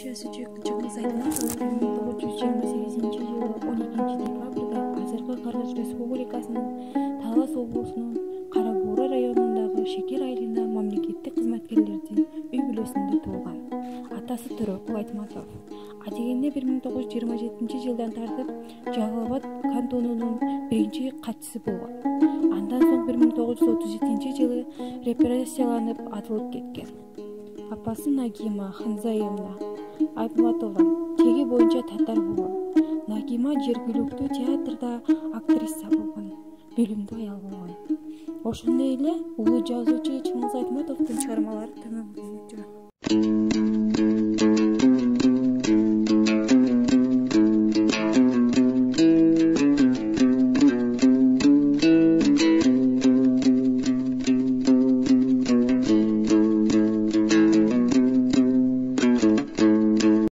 кызчасы Чыңгыз Айтматов 1928 жылы 12 декабрда азыркы Кыргыз Республикасынын Талас облусунун Кара Буура районундагы Шекер айылында мамлекеттик кызматкерлердин үй бүлөсүндө туулган. Атасы Төрөкул Айтматов. Адегенде 1927 жылдан тартып Жалал Абад кантонунун биринчи катчысы болгон. Андан соң 1937 жылы репрессияланып атылып кеткен. Апасы Нагима Ханзаевна Айтматова теги боюнча татар болгон. Нагима жергиликтүү театрда актриса болгон, билимдүү аял болгон. Ошондой эле улуу жазуучу Чыңгыз Айтматовдун чыгармалары таанылып жүрөт.